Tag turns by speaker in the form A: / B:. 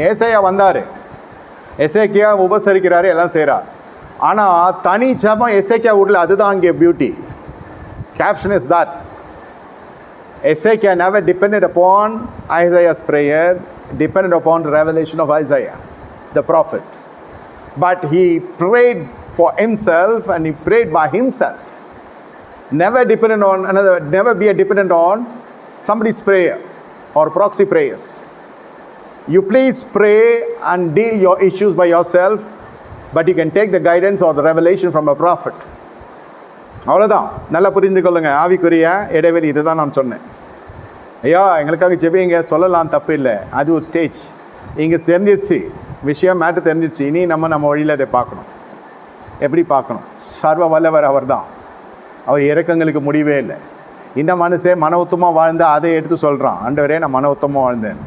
A: ஏசாயா வந்தார், எசேக்கியா உபசரிக்கிறாரு, எல்லாம் செய்கிறார். ஆனால் தனி ஜபம் எசேக்கியா வீட்டில், அதுதான் அங்கே beauty. Caption is that Ezekiel never depended upon Isaiah's prayer, depended upon the revelation of Isaiah, the prophet. But he prayed for himself and he prayed by himself. Never dependent on another, never be dependent on somebody's prayer or proxy prayers. You please pray and deal your issues by yourself, but you can take the guidance or the revelation from a prophet. அவ்வளோதான். நல்லா புரிந்து கொள்ளுங்க. ஆவிக்குரிய இடைவெளி இதுதான் நான் சொன்னேன். ஐயா எங்களுக்காக ஜெபிங்க சொல்லலாம், தப்பு இல்லை. அது ஒரு ஸ்டேஜ். இங்கே தெரிஞ்சிடுச்சு விஷயம், மேட்டு தெரிஞ்சிடுச்சு. இனி நம்ம வழியில் அதை பார்க்கணும். எப்படி பார்க்கணும்? சர்வ வல்லவர் அவர் தான். அவர் இறக்கங்களுக்கு முடிவே இல்லை. இந்த மனுஷன் மன உத்தமாக வாழ்ந்து அதை எடுத்து சொல்கிறான், ஆண்டவரே நான் மன உத்தமாக வாழ்ந்தேன்.